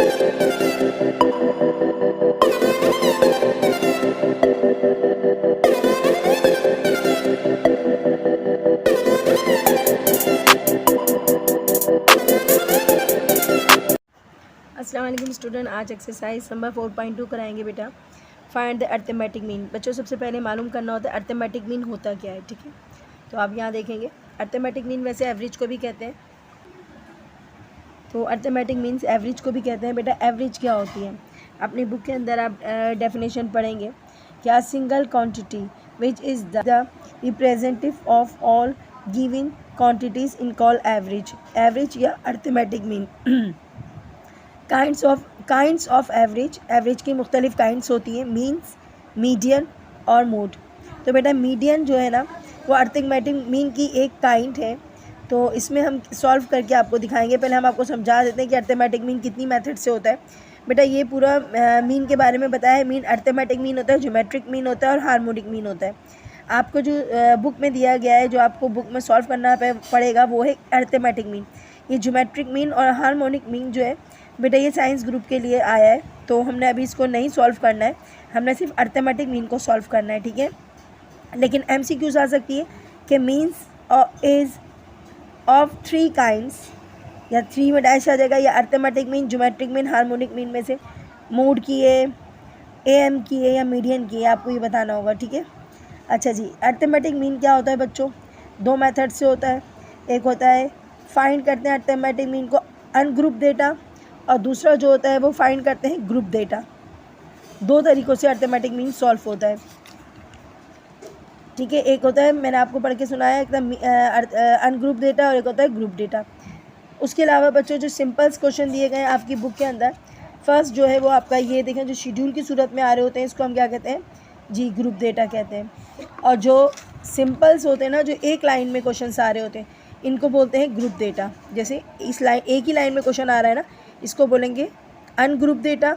अस्सलाम वालेकुम स्टूडेंट, आज एक्सरसाइज नंबर 4.2 कराएंगे बेटा। Find the arithmetic mean. बच्चों सबसे पहले मालूम करना होता है अर्थमेटिक मीन होता क्या है, ठीक है। तो आप यहाँ देखेंगे अर्थमेटिक मीन वैसे एवरेज को भी कहते हैं, तो अर्थमेटिक मीन्स एवरेज को भी कहते हैं। बेटा एवरेज क्या होती है, अपनी बुक के अंदर आप डेफिनेशन पढ़ेंगे क्या, single quantity which is the representative of all given quantities in call average. Average या arithmetic mean. Kinds of average. Average की मुख्तलिफ काइंड्स होती हैं, मीन्स, मीडियन और मोड। तो बेटा मीडियन जो है ना वो अर्थमेटिक मीन की एक काइंड है। तो इसमें हम सॉल्व करके आपको दिखाएंगे। पहले हम आपको समझा देते हैं कि अर्थमेटिक मीन कितनी मेथड से होता है। बेटा ये पूरा मीन के बारे में बताया है। मीन अर्थमेटिक मीन होता है, ज्योमेट्रिक मीन होता है और हार्मोनिक मीन होता है। आपको जो बुक में दिया गया है, जो आपको बुक में सॉल्व करना पड़ेगा वो है अर्थमेटिक मीन। ये ज्योमेट्रिक मीन और हार्मोनिक मीन जो है बेटा ये साइंस ग्रुप के लिए आया है, तो हमने अभी इसको नहीं सॉल्व करना है, हमने सिर्फ अर्थमेटिक मीन को सॉल्व करना है, ठीक है। लेकिन MCQs आ सकती है कि मीन्स इज ऑफ 3 काइंड्स, या 3 में डैश आ जाएगा, या arithmetic mean, geometric mean, harmonic mean में से मोड की है, AM की है या मीडियन की है, आपको ये बताना होगा, ठीक है। अच्छा जी, अर्थमेटिक मीन क्या होता है बच्चों, 2 मेथड से होता है। एक होता है फाइंड करते हैं अर्थमेटिक मीन को अनग्रुप डेटा, और दूसरा जो होता है वो फाइंड करते हैं ग्रुप डेटा। 2 तरीक़ों से अर्थमेटिक मीन सॉल्व होता है, ठीक है। एक होता है मैंने आपको पढ़ के सुनाया एकदम अनग्रुप डेटा, और एक होता है ग्रुप डेटा। उसके अलावा बच्चों जो सिंपल्स क्वेश्चन दिए गए हैं आपकी बुक के अंदर, फर्स्ट जो है वो आपका ये देखें, जो शेड्यूल की सूरत में आ रहे होते हैं इसको हम क्या कहते हैं जी, ग्रुप डेटा कहते हैं। और जो सिंपल्स होते हैं ना, जो एक लाइन में क्वेश्चन आ रहे होते हैं, इनको बोलते हैं ग्रुप डेटा। जैसे इस लाइन, एक ही लाइन में क्वेश्चन आ रहा है ना, इसको बोलेंगे अनग्रुप डेटा।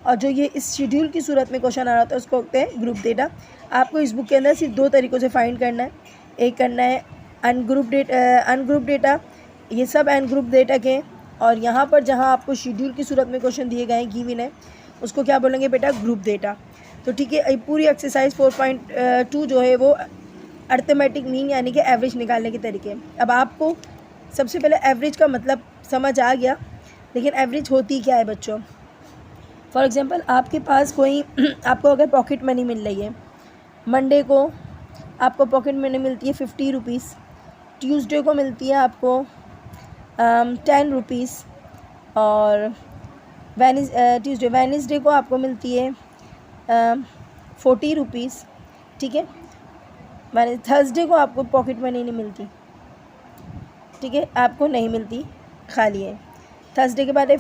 और जो ये इस शेड्यूल की सूरत में क्वेश्चन आ रहा होता है उसको बोलते हैं ग्रुप डेटा। आपको इस बुक के अंदर सिर्फ 2 तरीक़ों से फाइंड करना है। एक करना है अनग्रुप डेटा, ये सब अनग्रुप डेटा के हैं। और यहाँ पर जहाँ आपको शेड्यूल की सूरत में क्वेश्चन दिए गए हैं, गिवन है, उसको क्या बोलेंगे बेटा, ग्रुप डेटा। तो ठीक है, पूरी एक्सरसाइज 4.2 जो है वो अर्थमेटिक मीन यानी कि एवरेज निकालने के तरीके हैं। अब आपको सबसे पहले एवरेज का मतलब समझ आ गया, लेकिन एवरेज होती क्या है बच्चों। फॉर एग्जांपल आपके पास कोई आपको अगर पॉकेट मनी मिल रही है, मंडे को आपको पॉकेट मनी मिलती है 50 रुपीज़, ट्यूसडे को मिलती है आपको 10 रुपीज़, और वेडनेसडे को आपको मिलती है 40 रुपीज़, ठीक है। थर्सडे को आपको पॉकेट मनी नहीं मिलती, ठीक है, आपको नहीं मिलती, खाली है। थर्सडे के बाद है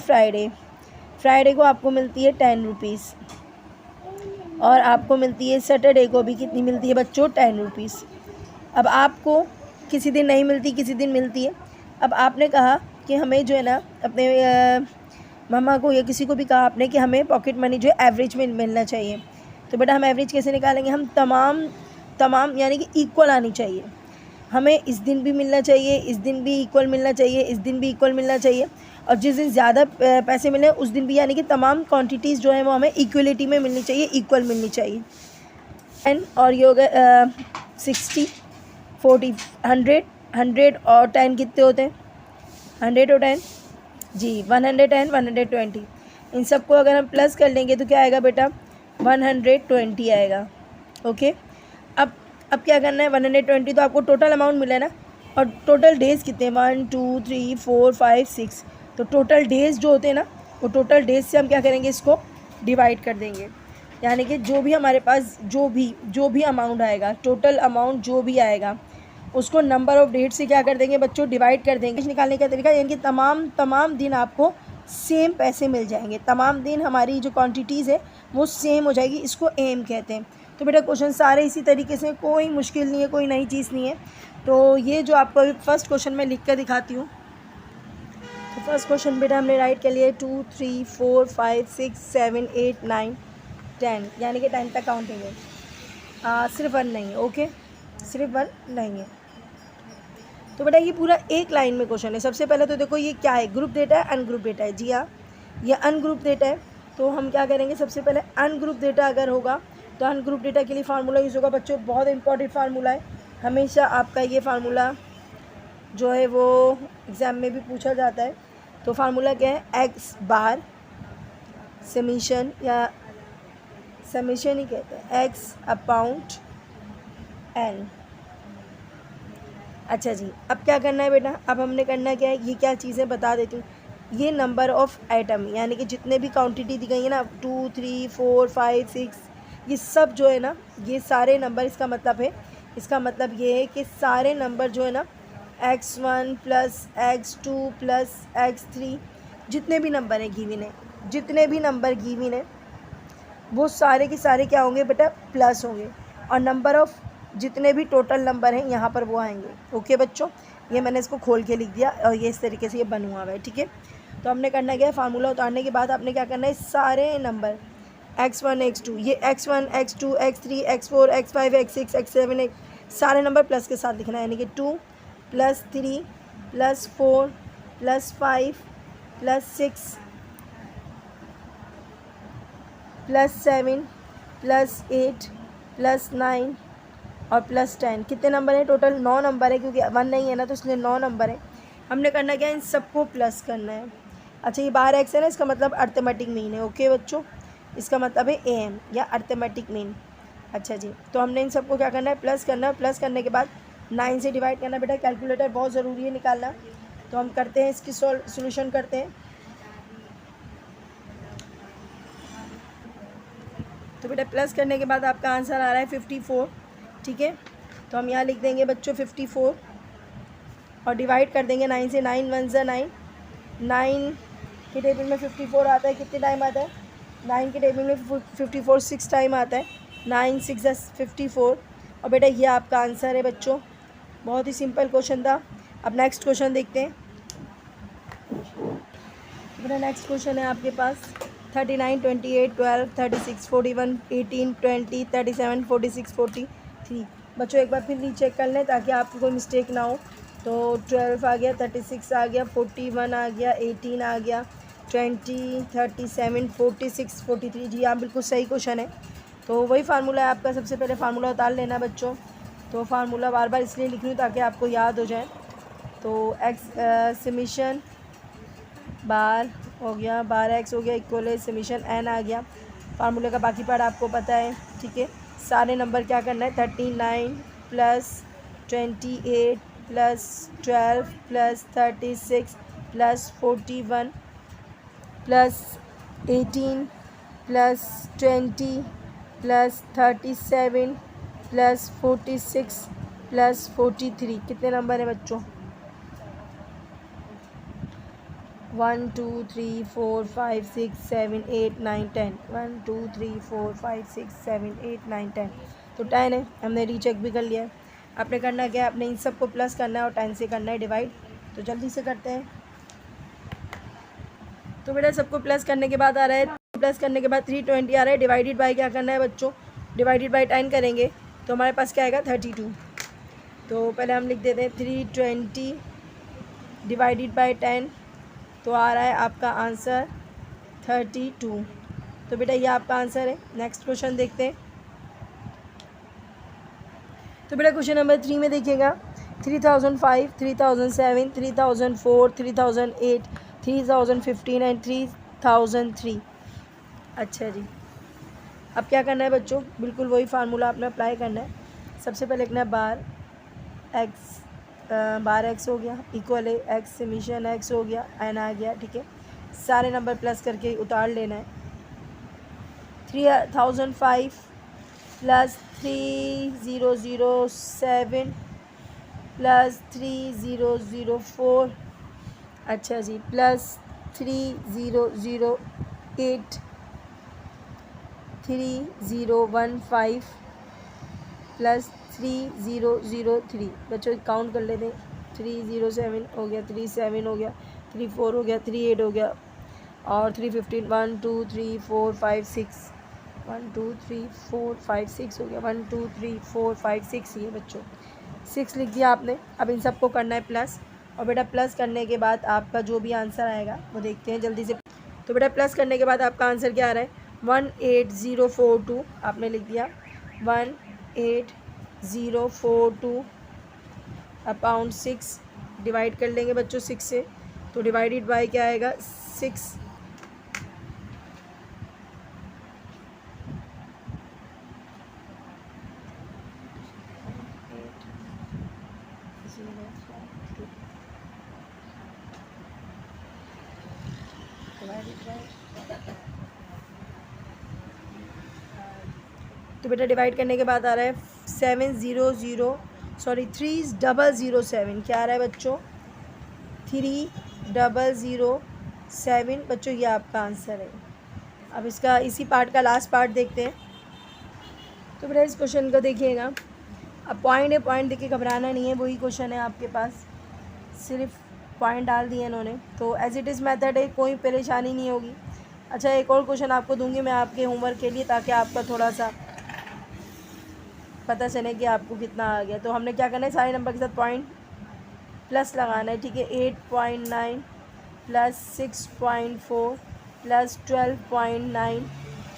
फ्राइडे को आपको मिलती है 10 रुपीज़, और आपको मिलती है सैटरडे को भी कितनी मिलती है बच्चों, 10 रुपीज़। अब आपको किसी दिन नहीं मिलती, किसी दिन मिलती है। अब आपने कहा कि हमें जो है ना अपने मामा को या किसी को भी कहा आपने कि हमें पॉकेट मनी जो है एवरेज में मिलना चाहिए। तो बेटा हम एवरेज कैसे निकालेंगे, हम तमाम यानी कि इक्वल आनी चाहिए। हमें इस दिन भी मिलना चाहिए, इस दिन भी इक्वल मिलना चाहिए, इस दिन भी इक्वल मिलना चाहिए, और जिस दिन ज़्यादा पैसे मिले उस दिन भी, यानी कि तमाम क्वांटिटीज़ जो है वो हमें इक्वलिटी में मिलनी चाहिए, इक्वल मिलनी चाहिए। एंड और ये हो गया 60, 40, 100 और 10 कितने होते हैं, 100 और 10 जी 110, 120। इन सबको अगर हम प्लस कर लेंगे तो क्या आएगा बेटा, 120 आएगा, ओके। अब क्या करना है, 120 तो आपको टोटल अमाउंट मिला है ना, और टोटल डेज़ कितने, 1 2 3 4 5 6, तो टोटल डेज़ जो होते हैं ना, वो टोटल डेज़ से हम क्या करेंगे, इसको डिवाइड कर देंगे। यानी कि जो भी हमारे पास जो भी अमाउंट आएगा, टोटल अमाउंट जो भी आएगा, उसको नंबर ऑफ़ डेट से क्या कर देंगे बच्चों, डिवाइड कर देंगे। निकालने का तरीका यानी कि तमाम दिन आपको सेम पैसे मिल जाएंगे, तमाम दिन हमारी जो क्वांटिटीज़ है वो सेम हो जाएगी, इसको एम कहते हैं। तो बेटा क्वेश्चन सारे इसी तरीके से, कोई मुश्किल नहीं है, कोई नई चीज़ नहीं है। तो ये जो आपको अभी फर्स्ट क्वेश्चन में लिख कर दिखाती हूँ, तो फर्स्ट क्वेश्चन बेटा हमने राइट कर लिया 2 3 4 5 6 7 8 9 10, यानी कि 10 तक काउंटिंग है, सिर्फ 1 नहीं है, ओके, सिर्फ 1 नहीं है। तो बेटा ये पूरा एक लाइन में क्वेश्चन है। सबसे पहले तो देखो ये क्या है, ग्रुप डेटा है, अनग्रुप डेटा है, जी हाँ। ये अनग्रुप डेटा है, तो हम क्या करेंगे, सबसे पहले अनग्रुप डेटा अगर होगा तो अनग्रुप डेटा के लिए फार्मूला यूज़ होगा बच्चों, बहुत इंपॉर्टेंट फार्मूला है, हमेशा आपका ये फार्मूला जो है वो एग्ज़ाम में भी पूछा जाता है। तो फार्मूला क्या है, एक्स बार समीशन, या समीशन ही कहते हैं, एक्स अपाउंट एन। अच्छा जी, अब क्या करना है बेटा, अब हमने करना क्या है, ये क्या चीज़ें बता देती हूँ। ये नंबर ऑफ़ आइटम यानी कि जितने भी क्वांटिटी दी गई है ना, 2 3 4 5 6, ये सब जो है ना, ये सारे नंबर, इसका मतलब है, इसका मतलब ये है कि सारे नंबर जो है ना, x1 plus x2 plus x3, जितने भी नंबर हैं गिवन है, जितने भी नंबर गिवन है वो सारे के सारे क्या होंगे बेटा, प्लस होंगे, और नंबर ऑफ़ जितने भी टोटल नंबर हैं यहाँ पर वो आएंगे। ओके बच्चों, ये मैंने इसको खोल के लिख दिया और ये इस तरीके से ये बना हुआ है, ठीक है। तो हमने करना क्या है, फार्मूला उतारने के बाद आपने क्या करना है, सारे नंबर x1 x2, ये x1 x2 x3 x4 x5 x6 x7 सारे नंबर प्लस के साथ लिखना है, यानी कि 2 plus 3 plus 4 plus 5 plus 6 plus 7 plus 8 plus 9 और प्लस 10। कितने नंबर है टोटल, 9 नंबर है, क्योंकि 1 नहीं है ना, तो इसलिए 9 नंबर है। हमने करना क्या है, इन सबको प्लस करना है। अच्छा, ये बाहर एक्स है ना, इसका मतलब अर्थमेटिक मीन है। ओके बच्चों, इसका मतलब है AM या अर्थमेटिक मीन। अच्छा जी, तो हमने इन सबको क्या करना है, प्लस करना है। प्लस करने के बाद 9 से डिवाइड करना। बेटा कैलकुलेटर बहुत ज़रूरी है निकालना, तो हम करते हैं, इसकी सोल्यूशन करते हैं। तो बेटा प्लस करने के बाद आपका आंसर आ रहा है 54, ठीक है। तो हम यहाँ लिख देंगे बच्चों 54 और डिवाइड कर देंगे 9 से। 9 1 ज़ा 9, 9 के टेबल में 54 आता है, कितने टाइम आता है, 9 के टेबल में 54 6 टाइम आता है, 9 6 ज़ा 54। और बेटा ये आपका आंसर है बच्चों, बहुत ही सिंपल क्वेश्चन था। अब नेक्स्ट क्वेश्चन देखते हैं। बेटा नेक्स्ट क्वेश्चन है आपके पास 39 28 12 36 41 18 20 37 46 43। बच्चों एक बार फिर रीचेक कर लें ताकि आपको कोई मिस्टेक ना हो। तो 12 आ गया, 36 आ गया, 41 आ गया, 18 आ गया, 20 37 46 43। जी हाँ, बिल्कुल सही क्वेश्चन है। तो वही फार्मूला है आपका, सबसे पहले फार्मूला उतार लेना बच्चों। तो फार्मूला बार बार इसलिए लिख रही हूँ ताकि आपको याद हो जाए। तो एक्स समीशन बार हो गया, बार एक्स हो गया, इक्वल है समीशन एन आ गया। फार्मूले का बाकी पार्ट आपको पता है, ठीक है। सारे नंबर क्या करना है, 39 plus 28 plus 12 plus 36 plus 41 plus 18 plus 20 plus 37 plus 46 plus 43। कितने नंबर है बच्चों, 1 2 3 4 5 6 7 8 9 10, 1 2 3 4 5 6 7 8 9 10। तो 10 है, हमने रीचेक भी कर लिया है। आपने करना क्या है, आपने इन सबको प्लस करना है और 10 से करना है डिवाइड। तो जल्दी से करते हैं। तो बेटा सबको प्लस करने के बाद आ रहा है, प्लस करने के बाद 320 आ रहा है। डिवाइडेड बाई क्या करना है बच्चों, डिवाइडेड बाई 10 करेंगे तो हमारे पास क्या आएगा, 32। तो पहले हम लिख देते हैं 320 डिवाइडेड बाई 10, तो आ रहा है आपका आंसर 32। तो बेटा ये आपका आंसर है। नेक्स्ट क्वेश्चन देखते हैं। तो बेटा क्वेश्चन नंबर 3 में देखिएगा, 3005 3007 3004 3008 3015 एंड 3003। अच्छा जी, अब क्या करना है बच्चों, बिल्कुल वही फार्मूला आपने अप्लाई करना है। सबसे पहले लिखना है बार एक्स हो गया, इक्वल है एक्स समीशन एक्स हो गया, एन आ गया, ठीक है। सारे नंबर प्लस करके उतार लेना है। 3005 प्लस 3007 प्लस 3004, अच्छा जी, प्लस 3008 3015 प्लस 3003। बच्चों काउंट कर लेते हैं, 307 हो गया, 37 हो गया, 34 हो गया, 38 हो गया और 315, 1 2 3 4 5 6, 1 2 3 4 5 6 हो गया, 1 2 3 4 5 6। ये बच्चों 6 लिख दिया आपने। अब इन सबको करना है प्लस, और बेटा प्लस करने के बाद आपका जो भी आंसर आएगा वो देखते हैं जल्दी से। तो बेटा प्लस करने के बाद आपका आंसर क्या आ रहा है 18042 आपने लिख दिया 18042 अपॉन 6 डिवाइड कर लेंगे बच्चों 6 से, तो डिवाइडेड बाय क्या आएगा 6 तो बेटा डिवाइड करने के बाद आ रहा है 3007 क्या आ रहा है बच्चों 3007 बच्चों, ये आपका आंसर है। अब इसका इसी पार्ट का लास्ट पार्ट देखते हैं। तो बेटा इस क्वेश्चन को देखिएगा, अब पॉइंट है, पॉइंट देखिए घबराना नहीं है, वही क्वेश्चन है आपके पास, सिर्फ पॉइंट डाल दिए इन्होंने, तो एज इट इज़ मेथड है, कोई परेशानी नहीं होगी। अच्छा एक और क्वेश्चन आपको दूंगी मैं आपके होमवर्क के लिए, ताकि आपका थोड़ा सा पता चले कि आपको कितना आ गया। तो हमने क्या करना है, सारे नंबर के साथ पॉइंट प्लस लगाना है, ठीक है। 8.9 प्लस 6.4 प्लस 12.9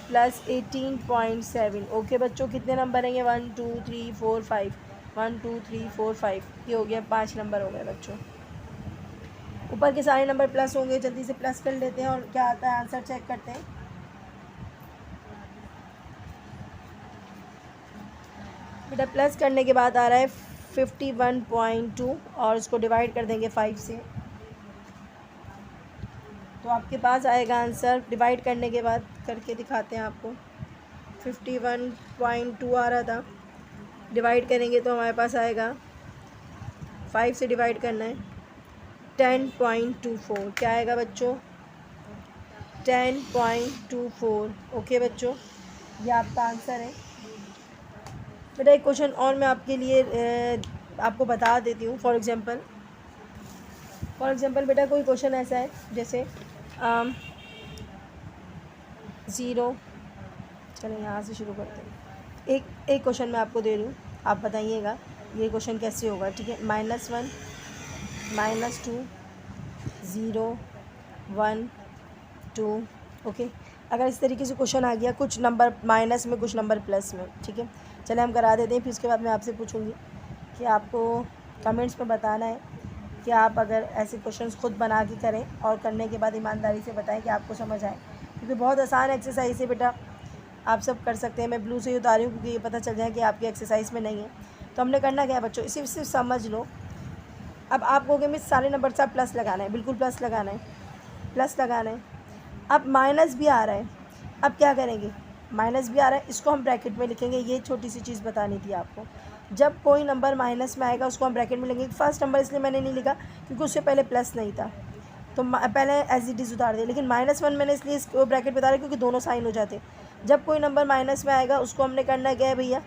प्लस 18.7। ओके बच्चों, कितने नंबर हैं ये 1 2 3 4 5 1 2 3 4 5, ये हो गया 5 नंबर हो गए बच्चों। ऊपर के सारे नंबर प्लस होंगे, जल्दी से प्लस कर लेते हैं और क्या आता है आंसर चेक करते हैं। बेटा प्लस करने के बाद आ रहा है 51.2 और इसको डिवाइड कर देंगे 5 से, तो आपके पास आएगा आंसर। डिवाइड करने के बाद करके दिखाते हैं आपको, 51.2 आ रहा था, डिवाइड करेंगे तो हमारे पास आएगा 5 से डिवाइड करना है 10.24, क्या आएगा बच्चों 10.24। ओके बच्चों, ये आपका आंसर है। बेटा एक क्वेश्चन और मैं आपके लिए आपको बता देती हूँ। फॉर एग्ज़ाम्पल बेटा कोई क्वेश्चन ऐसा है जैसे 0, चलें यहाँ से शुरू करते हैं। एक क्वेश्चन मैं आपको दे रही हूँ, आप बताइएगा ये क्वेश्चन कैसे होगा, ठीक है। -1 -2 0 1 2, ओके। अगर इस तरीके से क्वेश्चन आ गया, कुछ नंबर माइनस में कुछ नंबर प्लस में, ठीक है, चले हम करा देते हैं। फिर उसके बाद मैं आपसे पूछूंगी कि आपको कमेंट्स में बताना है कि आप अगर ऐसे क्वेश्चंस खुद बना के करें और करने के बाद ईमानदारी से बताएं कि आपको समझ आए, क्योंकि बहुत आसान एक्सरसाइज है बेटा, आप सब कर सकते हैं। मैं ब्लू से ही उतारी हूँ क्योंकि ये पता चल जाए कि आपकी एक्सरसाइज में नहीं है। तो हमने करना क्या है बच्चों, इसी सिर्फ समझ लो। अब आप कहोगे मिस सारे नंबर से आप प्लस लगाना है, बिल्कुल प्लस लगाना है, प्लस लगाना है। अब माइनस भी आ रहा है, अब क्या करेंगे, माइनस भी आ रहा है, इसको हम ब्रैकेट में लिखेंगे। ये छोटी सी चीज़ बतानी थी आपको, जब कोई नंबर माइनस में आएगा उसको हम ब्रैकेट में लिखेंगे। फर्स्ट नंबर इसलिए मैंने नहीं लिखा क्योंकि उससे पहले प्लस नहीं था, तो पहले एज इट इज़ उतार दिया, लेकिन -1 मैंने इसलिए इसको ब्रैकेट में उतारा क्योंकि दोनों साइन हो जाते। जब कोई नंबर माइनस में आएगा उसको हमने करना क्या है भैया,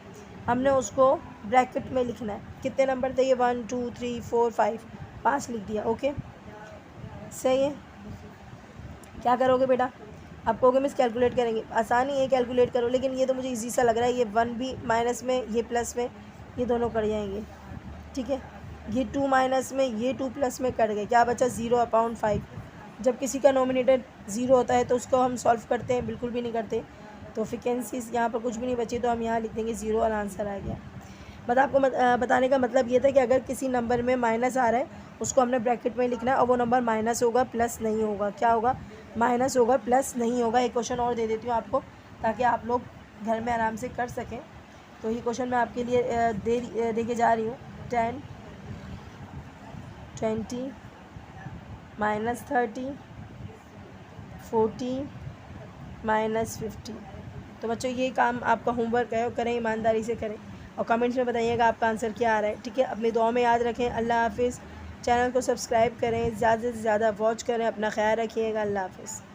हमने उसको ब्रैकेट में लिखना है। कितने नंबर थे ये 1 2 3 4 5, 5 लिख दिया। ओके सही है। क्या करोगे बेटा, आप कहोगे मिस कैलकुलेट करेंगे, आसान ही है, कैलकुलेट करो, लेकिन ये तो मुझे इजी सा लग रहा है। ये 1 भी माइनस में, ये प्लस में, ये दोनों कट जाएंगे, ठीक है। ये 2 माइनस में, ये 2 प्लस में कट गए, क्या बचा 0/5। जब किसी का नोमिनेटर 0 होता है तो उसको हम सॉल्व करते हैं, बिल्कुल भी नहीं करते। तो फ्रिक्वेंसीज यहाँ पर कुछ भी नहीं बची, तो हम यहाँ लिख देंगे 0 और आंसर आ गया। बट आपको बताने का मतलब ये था कि अगर किसी नंबर में माइनस आ रहा है उसको हमने ब्रैकेट में लिखना है, और वो नंबर माइनस होगा, प्लस नहीं होगा। क्या होगा, माइनस होगा, प्लस नहीं होगा। एक क्वेश्चन और दे देती हूँ आपको ताकि आप लोग घर में आराम से कर सकें। तो ये क्वेश्चन मैं आपके लिए दे के जा रही हूँ। 10 20 -30 40 -50। तो बच्चों ये काम आपका होमवर्क है, और करें, ईमानदारी से करें, और कमेंट्स में बताइएगा आपका आंसर क्या आ रहा है, ठीक है। अपनी दुआ में याद रखें। अल्लाह हाफिज़। चैनल को सब्सक्राइब करें, ज़्यादा से ज़्यादा वॉच करें, अपना ख्याल रखिएगा। अल्लाह हाफिज़।